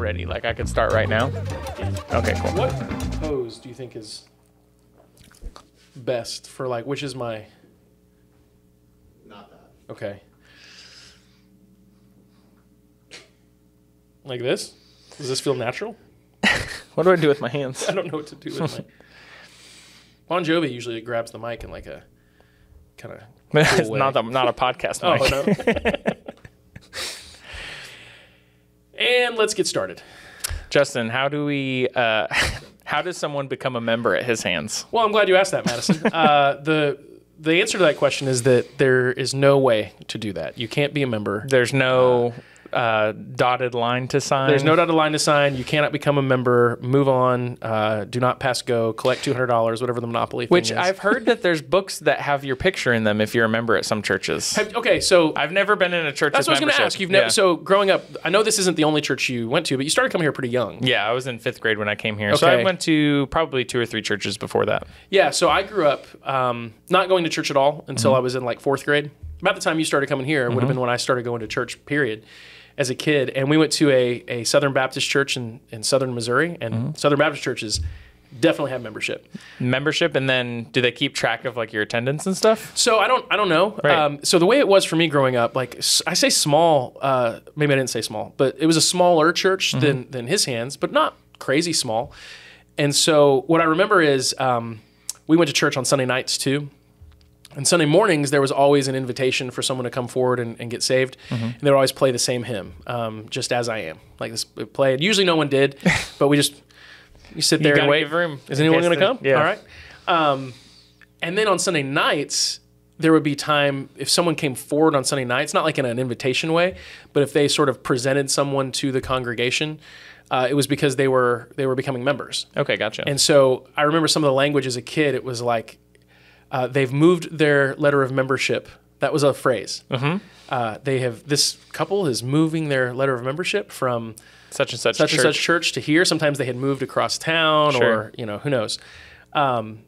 ready. Like I could start right now. Okay, cool. What pose do you think is best for like, which is my... Not that. Okay. Like this? Does this feel natural? What do I do with my hands? I don't know what to do with my... Bon Jovi usually grabs the mic and like a kind of It's not a podcast mic. Oh, no. And let's get started. Justin, how does someone become a member at His Hands? Well, I'm glad you asked that, Madison. The answer to that question is that there is no way to do that. You can't be a member. There's no dotted line to sign. There's no dotted line to sign. You cannot become a member. Move on. Do not pass go. Collect $200, whatever the Monopoly thing is. Which I've heard that there's books that have your picture in them if you're a member at some churches. Okay, so... I've never been in a church That's with what I was going to ask. You've never, So growing up, I know this isn't the only church you went to, but you started coming here pretty young. Yeah, I was in 5th grade when I came here. So I went to probably 2 or 3 churches before that. Yeah, so I grew up not going to church at all until I was in like 4th grade. About the time you started coming here would have been when I started going to church, period, as a kid. And we went to a Southern Baptist church in Southern Missouri, and Southern Baptist churches definitely have membership. And then do they keep track of like your attendance and stuff? So I don't know. Right. So the way it was for me growing up, like I say small, maybe I didn't say small, but it was a smaller church than His Hands, but not crazy small. And so what I remember is we went to church on Sunday nights too. And Sunday mornings, there was always an invitation for someone to come forward and get saved. And they would always play the same hymn, Just As I Am. Like this play. And usually no one did, but you sit there and wait. Give room Is anyone going to come? Yeah. All right. And then on Sunday nights, there would be time, if someone came forward on Sunday nights, not like in an invitation way, but if they sort of presented someone to the congregation, it was because they were becoming members. Okay, gotcha. And so I remember some of the language as a kid, it was like, they've moved their letter of membership. That was a phrase. This couple is moving their letter of membership from such and such church to here. Sometimes they had moved across town, or who knows. And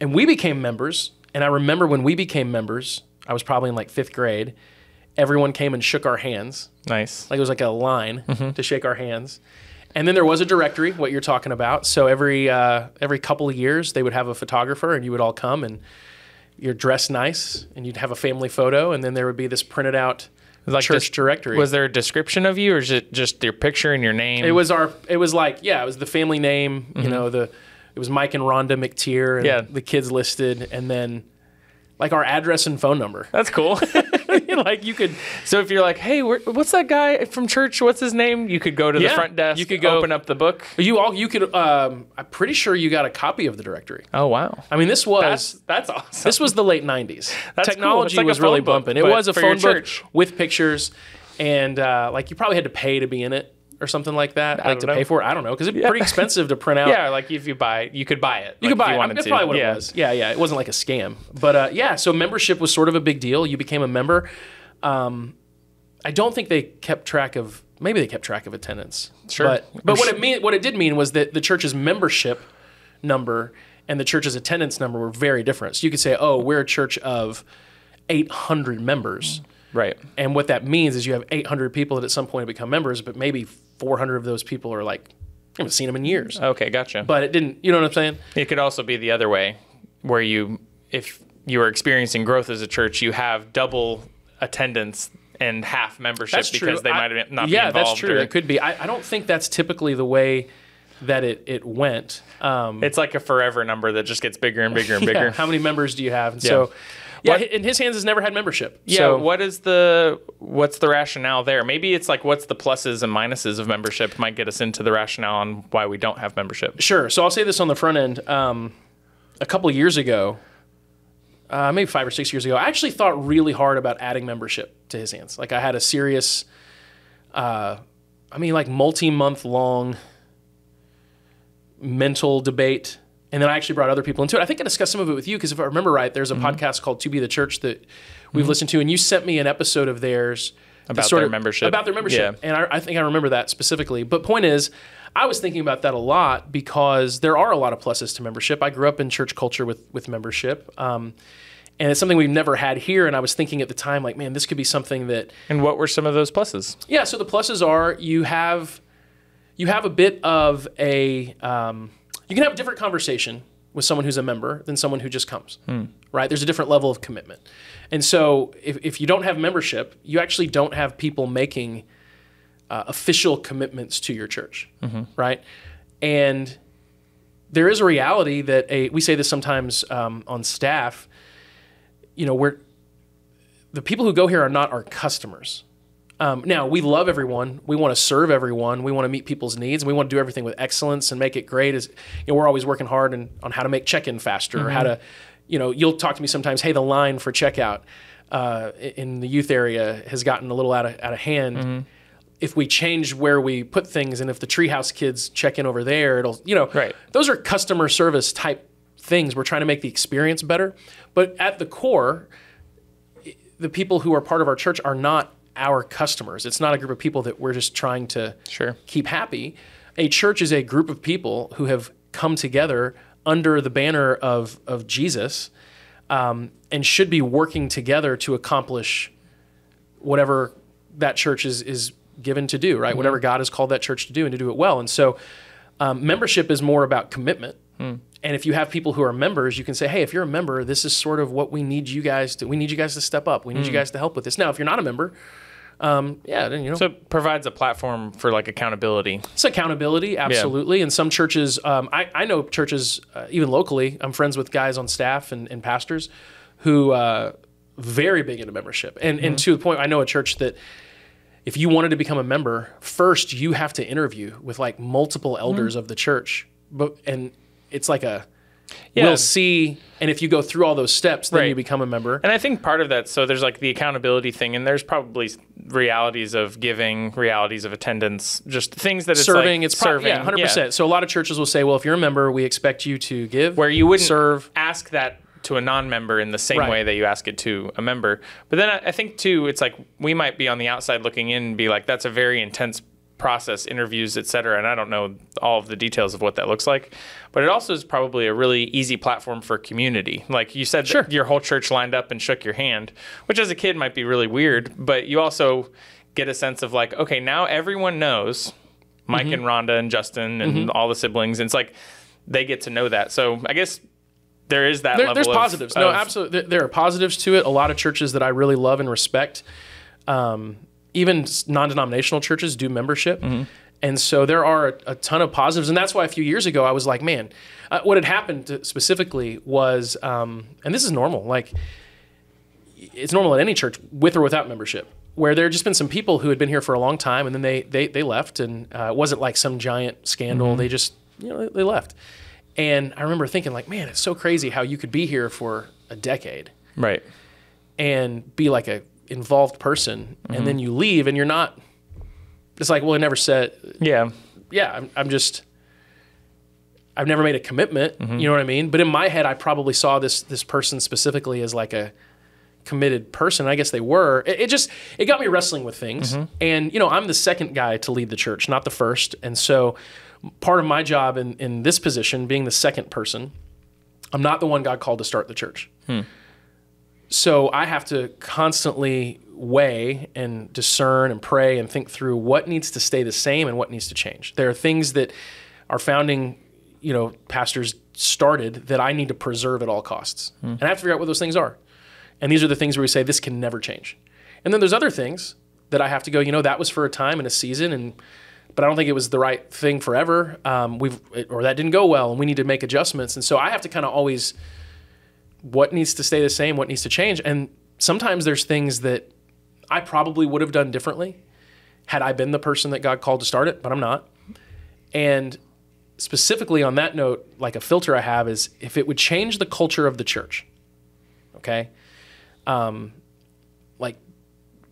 we became members. And I remember when we became members, I was probably in like 5th grade. Everyone came and shook our hands. Nice. Like it was like a line to shake our hands. And then there was a directory, what you're talking about. So every couple of years, they would have a photographer, and you would all come, and you're dressed nice, and you'd have a family photo, and then there would be this printed out church directory. Was there a description of you, or is it just your picture and your name? It was the family name. It was Mike and Rhonda McTier, and the kids listed, and then like our address and phone number. That's cool. Like you could. So if you're like, hey, what's that guy from church? What's his name? You could go to the front desk. You could go open up the book. You could. I'm pretty sure you got a copy of the directory. Oh wow. I mean, this was that's awesome. This was the late '90s. That's Technology cool. Like was really bumping. It was a phone book with pictures, and like you probably had to pay to be in it or something like that. Like to pay for it. I don't know, because it's pretty expensive to print out. Yeah, like if you buy, you could buy it. You could buy it. That's probably what it was. Yeah. It wasn't like a scam, but so membership was sort of a big deal. You became a member. I don't think they kept track of. Maybe they kept track of attendance. Sure. But what it did mean was that the church's membership number and the church's attendance number were very different. So you could say, oh, we're a church of 800 members. Right. And what that means is you have 800 people that at some point have become members, but maybe 400 of those people are like, I haven't seen them in years. Okay, gotcha. But it didn't, you know what I'm saying? It could also be the other way, where if you are experiencing growth as a church, you have double attendance and half membership because they might not be involved. Yeah, that's true. It could be. I don't think that's typically the way that it went. It's like a forever number that just gets bigger and bigger and bigger. How many members do you have? And so, and His Hands has never had membership. Yeah. So, what's the rationale there? Maybe it's like what's the pluses and minuses of membership might get us into the rationale on why we don't have membership. Sure. So I'll say this on the front end. A couple of years ago, maybe 5 or 6 years ago, I actually thought really hard about adding membership to His Hands. Like I had a serious, multi-month long mental debate. And then I actually brought other people into it. I think I discussed some of it with you because if I remember right, there's a podcast called To Be the Church that we've listened to, and you sent me an episode of theirs about their membership. About their membership. Yeah. And I think I remember that specifically. But point is, I was thinking about that a lot because there are a lot of pluses to membership. I grew up in church culture with membership. And it's something we've never had here. And I was thinking at the time, like, man, this could be something that... And what were some of those pluses? Yeah, so the pluses are you you have a bit of a, you can have a different conversation with someone who's a member than someone who just comes, right? There's a different level of commitment. And so if you don't have membership, you actually don't have people making official commitments to your church, right? And there is a reality that we say this sometimes on staff, the people who go here are not our customers. Now, we love everyone. We want to serve everyone. We want to meet people's needs, and we want to do everything with excellence and make it great. We're always working hard on how to make check-in faster, or how to, you'll talk to me sometimes, hey, the line for checkout in the youth area has gotten a little out of hand. If we change where we put things, and if the treehouse kids check in over there, it'll, Right. Those are customer service type things. We're trying to make the experience better. But at the core, the people who are part of our church are not our customers. It's not a group of people that we're just trying to keep happy. A church is a group of people who have come together under the banner of Jesus, and should be working together to accomplish whatever that church is given to do, right? Whatever God has called that church to do, and to do it well. And so membership is more about commitment. And if you have people who are members, you can say, hey, if you're a member, this is sort of what we need you guys to step up. We need you guys to help with this. Now, if you're not a member, then, So it provides a platform for like accountability. It's accountability, absolutely. And some churches, I know churches, even locally, I'm friends with guys on staff and pastors who very big into membership. And to the point, I know a church that if you wanted to become a member, first you have to interview with like multiple elders of the church. And it's like we'll see. And if you go through all those steps, then you become a member. And I think part of that, so there's like the accountability thing, and there's probably realities of giving, realities of attendance, just things that it's serving. Like it's serving. 100%. Yeah. So a lot of churches will say, well, if you're a member, we expect you to give. Where you wouldn't serve. Ask that to a non-member in the same way that you ask it to a member. But then I think too, it's like we might be on the outside looking in and be like, that's a very intense process, interviews, et cetera. And I don't know all of the details of what that looks like, but it also is probably a really easy platform for community. Like you said, your whole church lined up and shook your hand, which as a kid might be really weird, but you also get a sense of like, okay, now everyone knows Mike and Rhonda and Justin and all the siblings. And it's like, they get to know that. So I guess there is that level there's positives. No, absolutely. There are positives to it. A lot of churches that I really love and respect, even non-denominational churches do membership. And so there are a ton of positives. And that's why a few years ago, I was like, man, what had happened specifically was, and this is normal, like it's normal at any church with or without membership, where there had just been some people who had been here for a long time and then they left, and it wasn't like some giant scandal. They just, they left. And I remember thinking like, man, it's so crazy how you could be here for a decade. Right. And be like a involved person, and then you leave and you're not, it's like, well, I never said, I've never made a commitment, you know what I mean? But in my head, I probably saw this person specifically as like a committed person. I guess they were. It got me wrestling with things. And, I'm the second guy to lead the church, not the first. And so part of my job in this position, being the second person, I'm not the one God called to start the church. So I have to constantly weigh and discern and pray and think through what needs to stay the same and what needs to change. There are things that our founding, pastors started that I need to preserve at all costs. And I have to figure out what those things are. And these are the things where we say, this can never change. And then there's other things that I have to go, that was for a time and a season, but I don't think it was the right thing forever. Or that didn't go well, and we need to make adjustments. And so I have to kind of always, what needs to stay the same, what needs to change. And sometimes there's things that I probably would have done differently had I been the person that God called to start it, but I'm not. And specifically on that note, like a filter I have is if it would change the culture of the church, okay? Like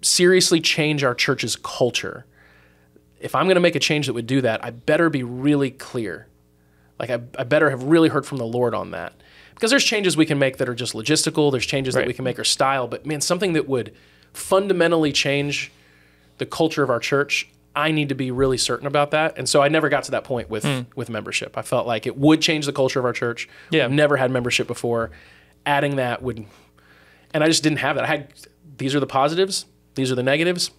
seriously change our church's culture. If I'm going to make a change that would do that, I better be really clear. Like I better have really heard from the Lord on that. Because there's changes we can make that are just logistical. There's changes that we can make our style. But man, something that would fundamentally change the culture of our church, I need to be really certain about that. And so I never got to that point with membership. I felt like it would change the culture of our church. I've never had membership before. Adding that would, and I just didn't have that. These are the positives. These are the negatives.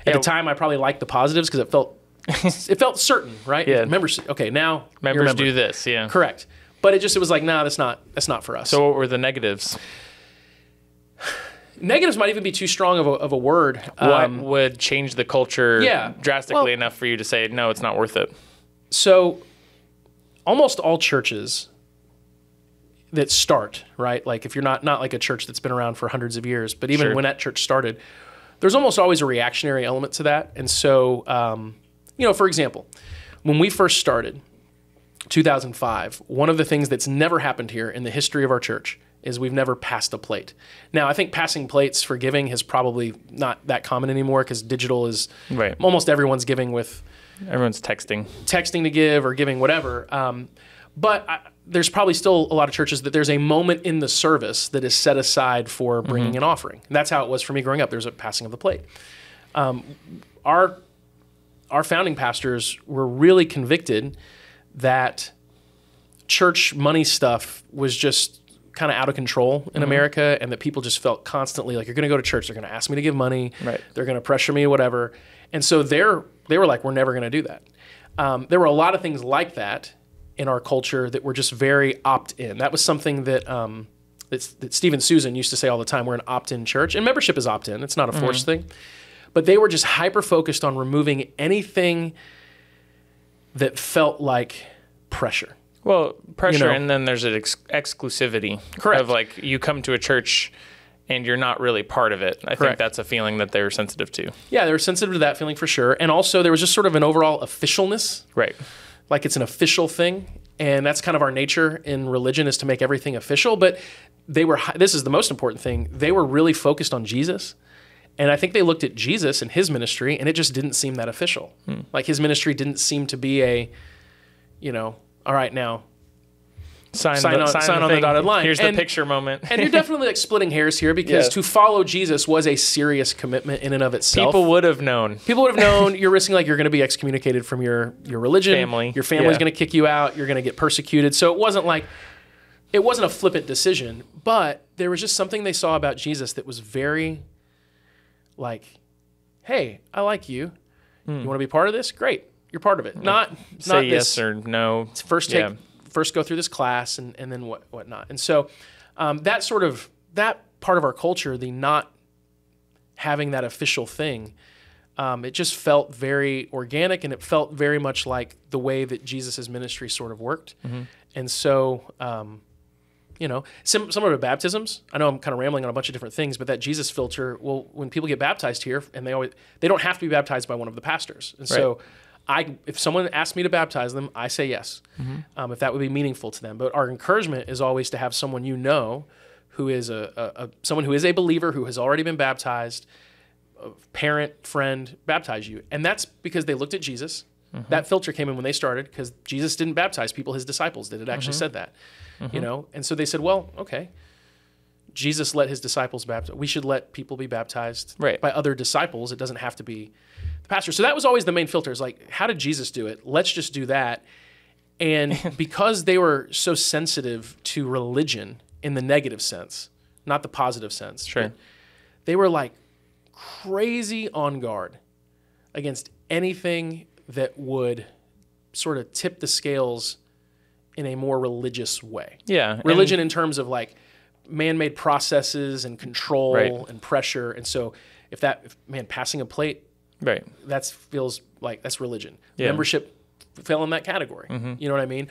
At the time, I probably liked the positives because it felt it felt certain, right? Yeah. Members, okay, now you're a Members member. do this, yeah. Correct. But it was like, nah, that's not for us. So what were the negatives? Negatives might even be too strong of a word. What would change the culture Yeah. drastically Well- enough for you to say, no, it's not worth it? So almost all churches that start, right? Like if you're not like a church that's been around for hundreds of years, but even Sure. when that church started, there's almost always a reactionary element to that. And so, for example, when we first started, 2005, one of the things that's never happened here in the history of our church is we've never passed a plate. Now, I think passing plates for giving is probably not that common anymore because digital is Right. almost everyone's giving with Everyone's texting. texting to give or giving whatever. But there's probably still a lot of churches that there's a moment in the service that is set aside for bringing an offering. And that's how it was for me growing up. There's a passing of the plate. Our founding pastors were really convicted that church money stuff was just kind of out of control in America, and that people just felt constantly like, you're going to go to church, they're going to ask me to give money, Right. they're going to pressure me, whatever. And so they were like, we're never going to do that. There were a lot of things like that in our culture that were just very opt-in. That was something that that Steve and Susan used to say all the time. We're an opt-in church, and membership is opt-in. It's not a forced thing. But they were just hyper-focused on removing anything that felt like pressure. Well, pressure, You know? and then there's an exclusivity. Correct. Of like, you come to a church and you're not really part of it. I think Correct. that's a feeling that they were sensitive to. Yeah, they were sensitive to that feeling for sure. And also there was just sort of an overall officialness, Right. like it's an official thing. And that's kind of our nature in religion, is to make everything official. But this is the most important thing, they were really focused on Jesus. And I think they looked at Jesus and his ministry, and it just didn't seem that official. Like his ministry didn't seem to be all right, now Sign on the thing. dotted line. Here's And- the picture moment. And you're definitely like splitting hairs here, because Yeah. to follow Jesus was a serious commitment in and of itself. People would have known. People would have known you're risking, like, you're going to be excommunicated from your religion. Family. Your family's Yeah. going to kick you out. You're going to get persecuted. So it wasn't a flippant decision, but there was just something they saw about Jesus that was very like, hey, I like you. You want to be part of this? Great. You're part of it. Not Say this yes or no. first go through this class and then whatnot. And so that part of our culture, the not having that official thing, it just felt very organic, and it felt very much like the way that Jesus' ministry sort of worked. And so, similar to baptisms, I know I'm kind of rambling on a bunch of different things, but that Jesus filter, well, when people get baptized here, and they don't have to be baptized by one of the pastors. And so if someone asks me to baptize them, I say yes, if that would be meaningful to them. But our encouragement is always to have someone who is someone who is a believer, who has already been baptized, a parent, friend, baptize you. And that's because they looked at Jesus. That filter came in when they started, because Jesus didn't baptize people, his disciples did. It actually said that, And so they said, well, okay, Jesus let his disciples baptize. We should let people be baptized Right. by other disciples. It doesn't have to be the pastor. So that was always the main filter, is like, how did Jesus do it? Let's just do that. And because they were so sensitive to religion in the negative sense, not the positive sense. Sure. They were like crazy on guard against anything that would sort of tip the scales in a more religious way. Yeah. Religion in terms of like man-made processes and control Right. and pressure. And so if passing a plate, Right. that feels like that's religion. Yeah. Membership fell in that category. You know what I mean?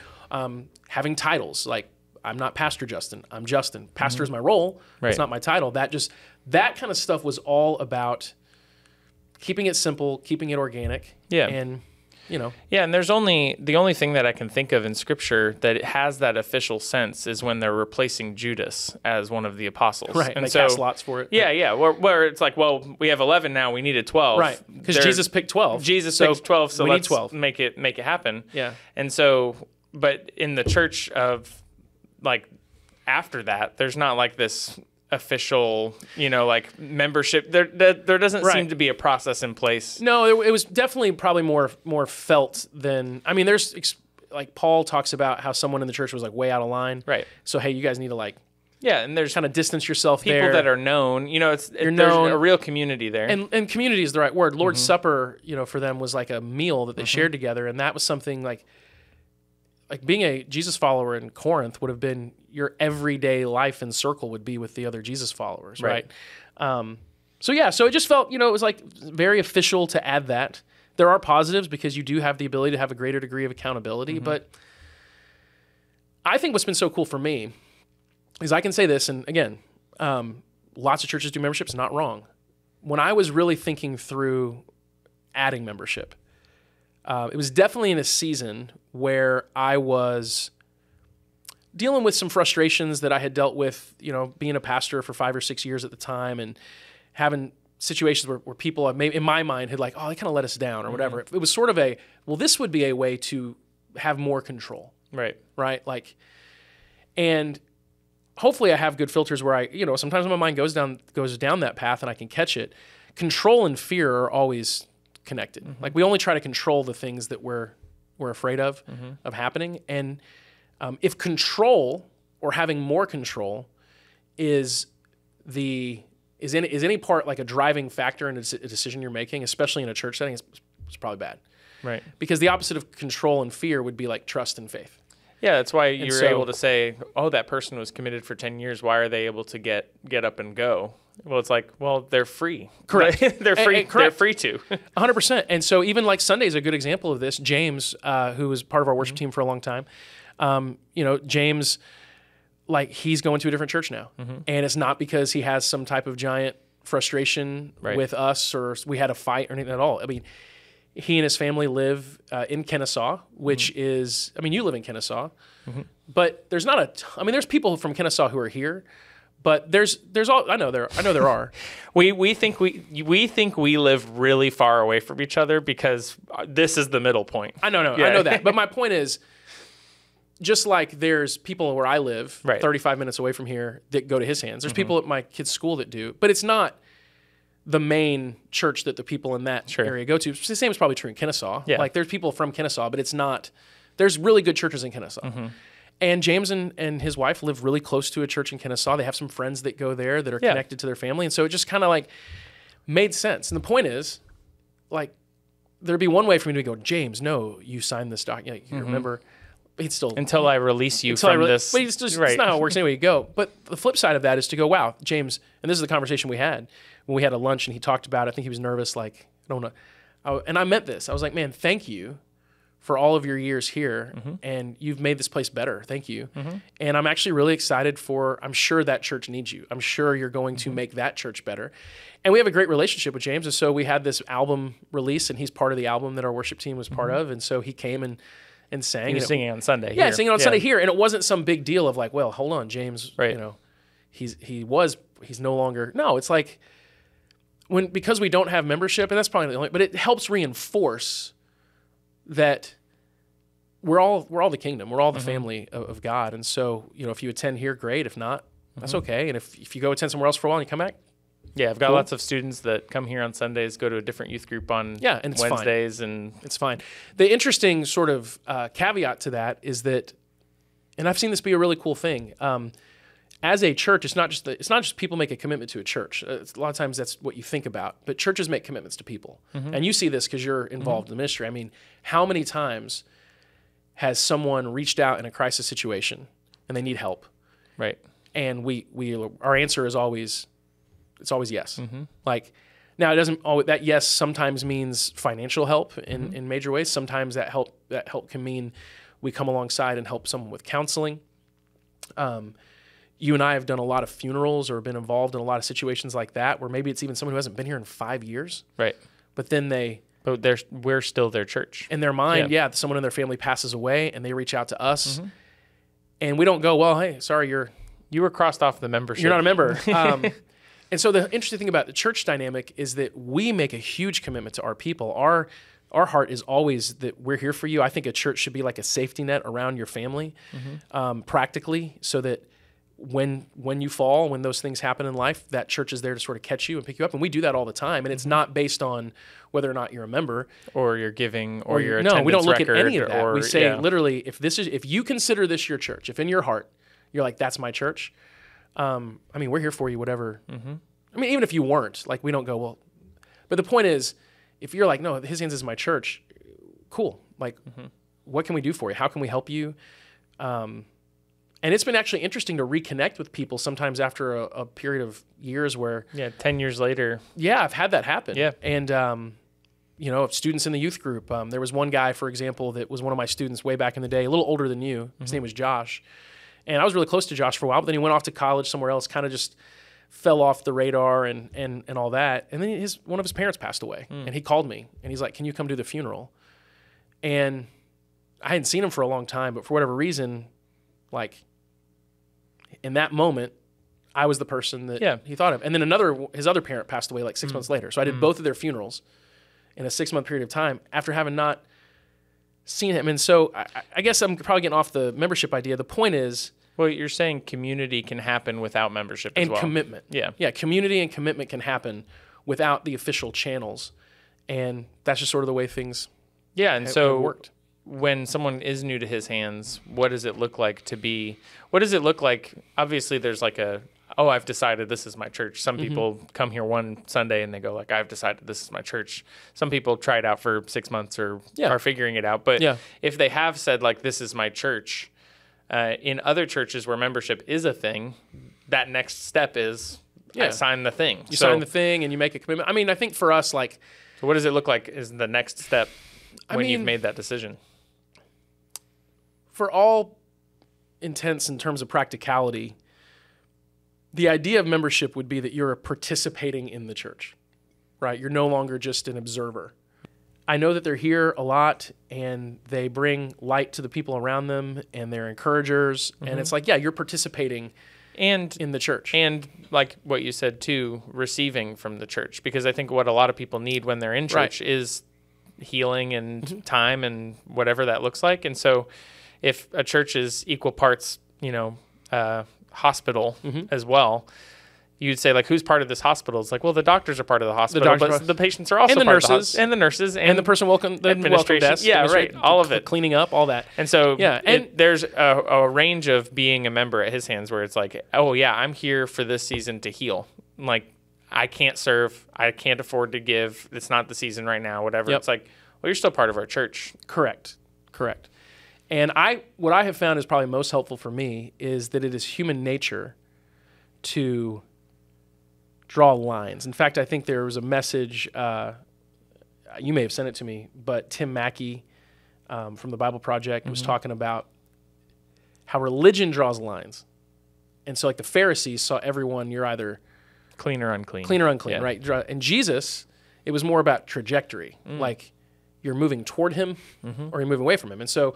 Having titles, like, I'm not Pastor Justin, I'm Justin. Pastor is my role, Right. it's not my title. That kind of stuff was all about keeping it simple, keeping it organic. Yeah. And, Yeah, and the only thing that I can think of in Scripture that it has that official sense is when they're replacing Judas as one of the apostles. right. And they so, cast lots for it. yeah, where it's like, well, we have 11 now, we needed 12. Right. Because They're- Jesus picked 12. Jesus so picked 12, so we need let's 12. make it happen. Yeah. And so, but in the church of, like, after that, there's not like this official, like, membership. There doesn't Right. seem to be a process in place. No, it was definitely probably more felt than, I mean, there's like Paul talks about how someone in the church was like way out of line. Right. So, hey, you guys need to like Yeah, and there's kind of distance yourself people there. that are known. There's known. a real community there. And community is the right word. Lord's Supper, for them was like a meal that they shared together, and that was something like being a Jesus follower in Corinth would have been your everyday life and circle would be with the other Jesus followers, right? So it just felt, it was like very official to add that. There are positives because you do have the ability to have a greater degree of accountability, but I think what's been so cool for me is I can say this, and again, lots of churches do memberships, not wrong. When I was really thinking through adding membership, it was definitely in a season where I was dealing with some frustrations that I had dealt with, being a pastor for 5 or 6 years at the time and having situations where people maybe in my mind had like, oh, they kind of let us down or whatever. It was sort of this would be a way to have more control. Right. And hopefully I have good filters where sometimes my mind goes down that path and I can catch it. Control and fear are always connected. Like we only try to control the things that we're afraid of happening. And if control or having more control is any part like a driving factor in a decision you're making, especially in a church setting, it's probably bad. Right. Because the opposite of control and fear would be like trust and faith. Yeah, that's why you're able to say, oh, that person was committed for 10 years. Why are they able to get up and go? Well, it's like, well, they're free. Correct. They're free. They're free to. 100%. And so even like Sunday is a good example of this. James, who was part of our worship team for a long time, James, like he's going to a different church now. And it's not because he has some type of giant frustration with us or we had a fight or anything at all. I mean, he and his family live in Kennesaw, which is, you live in Kennesaw, but there's not there's people from Kennesaw who are here, but there's all, I know there are. We think we live really far away from each other because this is the middle point. I know that. But my point is, just like there's people where I live, 35 minutes away from here, that go to his hands. There's people at my kid's school that do, but it's not the main church that the people in that area go to. The same is probably true in Kennesaw. Yeah. Like there's people from Kennesaw, but it's not, there's really good churches in Kennesaw. And James and his wife live really close to a church in Kennesaw. They have some friends that go there that are connected to their family. And so it just kind of like made sense. And the point is, like, there'd be one way for me to go, James, no, you signed this document. You remember, he'd still... Until I release you from this. But it's not how it works anyway you go. But the flip side of that is to go, wow, James, and this is the conversation we had when we had a lunch and he talked about it. I think he was nervous, like, I don't know. And I meant this. I was like, man, thank you for all of your years here, and you've made this place better. Thank you. And I'm actually really excited I'm sure that church needs you. I'm sure you're going to make that church better. And we have a great relationship with James, and so we had this album release, and he's part of the album that our worship team was part of, and so he came and sang. He was singing on Sunday. Yeah, singing on Sunday here, and it wasn't some big deal of like, well, hold on, James, he's no longer... No, it's like, because we don't have membership, and that's probably the only... But it helps reinforce that we're all the kingdom. We're all the family of God. And so, if you attend here, great. If not, that's okay. And if you go attend somewhere else for a while and you come back, yeah, I've got lots of students that come here on Sundays, go to a different youth group on and Wednesdays, fine. And it's fine. The interesting sort of caveat to that is that, and I've seen this be a really cool thing. As a church, it's not just people make a commitment to a church. A lot of times that's what you think about, but churches make commitments to people. And you see this because you're involved in the ministry. I mean, how many times has someone reached out in a crisis situation and they need help? Right. And our answer is always, it's always yes. Like, now it doesn't always, that yes sometimes means financial help in major ways. Sometimes that help can mean we come alongside and help someone with counseling. You and I have done a lot of funerals or been involved in a lot of situations like that where maybe it's even someone who hasn't been here in 5 years. Right. But then we're still their church. In their mind, someone in their family passes away and they reach out to us. And we don't go, well, hey, sorry, you were crossed off the membership. You're not a member. And so the interesting thing about the church dynamic is that we make a huge commitment to our people. Our heart is always that we're here for you. I think a church should be like a safety net around your family, practically, so that when you fall, when those things happen in life, that church is there to sort of catch you and pick you up. And we do that all the time. And it's not based on whether or not you're a member. Or your giving or your attendance No, we don't look at record, any of that. We say literally, if you consider this your church, if in your heart, you're like, that's my church, I mean, we're here for you, whatever. I mean, even if you weren't, like, we don't go, well, but the point is, if you're like, no, His Hands is my church, cool. Like, what can we do for you? How can we help you? And it's been actually interesting to reconnect with people sometimes after a period of years where... Yeah, 10 years later. Yeah, I've had that happen. Yeah. And, you know, students in the youth group. There was one guy, for example, that was one of my students way back in the day, a little older than you. His name was Josh. And I was really close to Josh for a while, but then he went off to college somewhere else, kind of just fell off the radar and all that. And then one of his parents passed away. And he called me, and he's like, can you come do the funeral? And I hadn't seen him for a long time, but for whatever reason, like, in that moment, I was the person that he thought of. And then his other parent passed away like 6 months later. So I did both of their funerals in a 6-month period of time after having not seen him. And so I guess I'm probably getting off the membership idea. The point is... Well, you're saying community can happen without membership as well. And commitment. Yeah. Yeah, community and commitment can happen without the official channels. And that's just sort of the way things have worked. When someone is new to His Hands, what does it look like to be... What does it look like? Obviously, there's like I've decided this is my church. Some people come here one Sunday and they go like, I've decided this is my church. Some people try it out for 6 months or are figuring it out. But if they have said like, this is my church, in other churches where membership is a thing, that next step is I sign the thing. You sign the thing and you make a commitment. I mean, I think for us, like... So what does it look like is the next step when you've made that decision? For all intents in terms of practicality, the idea of membership would be that you're participating in the church, right? You're no longer just an observer. I know that they're here a lot and they bring light to the people around them and they're encouragers. And it's like, you're participating in the church. And like what you said too, receiving from the church. Because I think what a lot of people need when they're in church is healing and time and whatever that looks like. And so if a church is equal parts, hospital as well, you'd say like, who's part of this hospital? It's like, well, the doctors are part of the hospital, but the patients are also and the part nurses, of and the nurses and the person welcome the administration, welcome desk, right, all of it, cleaning up, all that. And so there's a range of being a member at His Hands where it's like, oh yeah, I'm here for this season to heal. Like I can't serve, I can't afford to give. It's not the season right now, whatever. It's like, well, you're still part of our church. Correct. And what I have found is probably most helpful for me is that it is human nature to draw lines. In fact, I think there was a message, you may have sent it to me, but Tim Mackey from the Bible Project was talking about how religion draws lines. And so like the Pharisees saw everyone, you're either clean or unclean, right? And Jesus, it was more about trajectory. Like you're moving toward him or you're moving away from him. And so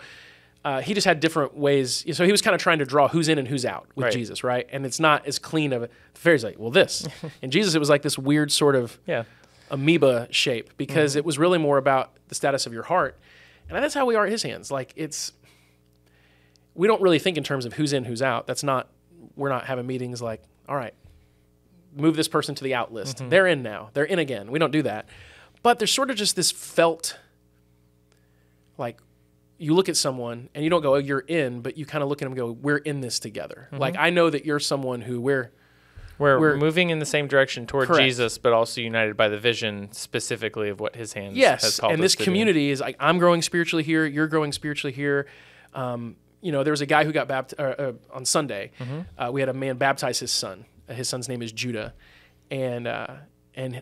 he just had different ways. So he was kind of trying to draw who's in and who's out with Jesus, right? And it's not as clean of the Pharisees like, well, this. And Jesus, it was like this weird sort of amoeba shape because it was really more about the status of your heart. And that's how we are at His Hands. Like we don't really think in terms of who's in, who's out. We're not having meetings like, all right, move this person to the out list. They're in now. They're in again. We don't do that. But there's sort of just this felt, like you look at someone and you don't go, oh, you're in, but you kind of look at them and go, we're in this together. Like I know that you're someone who we're moving in the same direction toward Jesus, but also united by the vision specifically of what His Hands has called us to do. And this community is like, I'm growing spiritually here, you're growing spiritually here. There was a guy who got baptized on Sunday. We had a man baptize his son. His son's name is Judah. And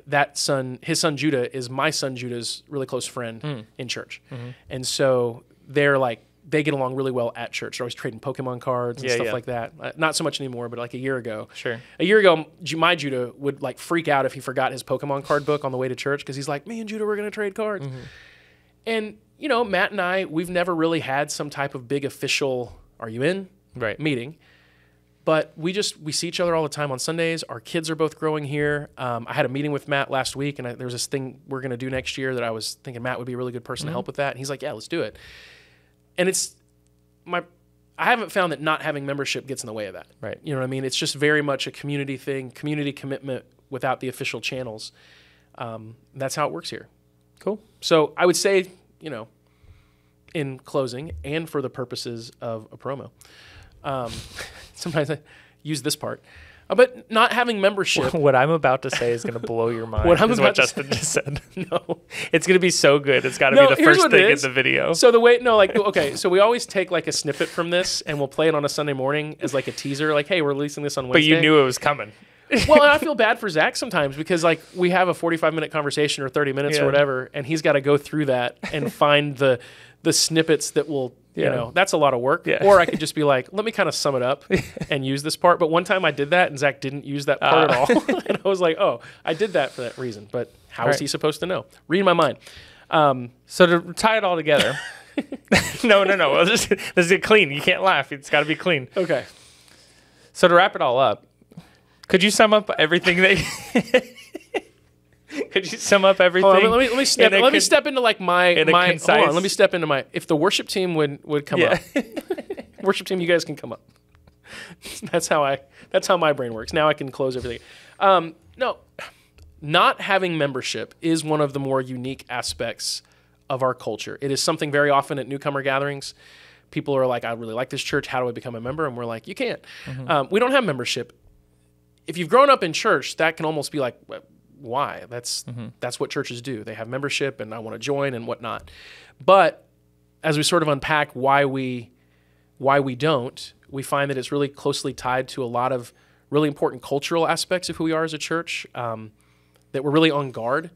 that son, his son Judah, is my son Judah's really close friend in church. And so they get along really well at church. They're always trading Pokemon cards and stuff like that. Not so much anymore, but like a year ago. Sure. A year ago, my Judah would like freak out if he forgot his Pokemon card book on the way to church because he's like, me and Judah, we're going to trade cards. And, Matt and I, we've never really had some type of big official, are you in? Meeting. But we see each other all the time on Sundays. Our kids are both growing here. I had a meeting with Matt last week, and there was this thing we're going to do next year that I was thinking Matt would be a really good person to help with that. And he's like, yeah, let's do it. And I haven't found that not having membership gets in the way of that. Right. You know what I mean? It's just very much a community thing, community commitment without the official channels. That's how it works here. Cool. So I would say, in closing, and for the purposes of a promo, sometimes use this part. But not having membership. What I'm about to say is going to blow your mind. What I'm is about what to Justin just said. No. It's going to be so good. It's got to No, be the here's first what it thing in is. the video. So okay, so we always take like a snippet from this and we'll play it on a Sunday morning as like a teaser, like, hey, we're releasing this on But Wednesday. you knew it was coming. Well, and I feel bad for Zach sometimes because like we have a 45-minute conversation or 30 minutes or whatever, and he's got to go through that and find the snippets that will, you know, that's a lot of work. Yeah. Or I could just be like, let me kind of sum it up and use this part. But one time I did that and Zach didn't use that part at all. And I was like, oh, I did that for that reason. But how is he supposed to know? Read my mind. So to tie it all together. No. Well, this is clean. You can't laugh. It's got to be clean. Okay. So to wrap it all up, could you sum up everything that... Could you sum up everything? Hold on, let me step into like my concise... Hold on, let me step into my. If the worship team would come up, worship team, you guys can come up. That's how my brain works. Now I can close everything. No, not having membership is one of the more unique aspects of our culture. It is something very often at newcomer gatherings. People are like, I really like this church. How do I become a member? And we're like, you can't. Mm-hmm. We don't have membership. If you've grown up in church, that can almost be like, why? That's what churches do. They have membership and I want to join and whatnot. But as we sort of unpack why we don't, we find that it's really closely tied to a lot of really important cultural aspects of who we are as a church, that we're really on guard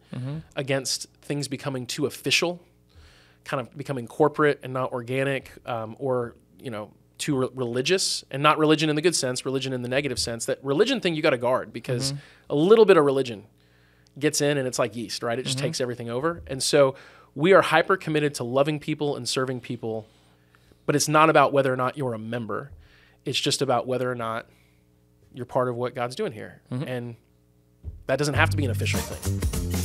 against things becoming too official, kind of becoming corporate and not organic, or, you know, too religious, and not religion in the good sense, religion in the negative sense. That religion thing you got to guard, because a little bit of religion gets in and it's like yeast, right? It just takes everything over. And so we are hyper committed to loving people and serving people, but it's not about whether or not you're a member. It's just about whether or not you're part of what God's doing here. And that doesn't have to be an official thing.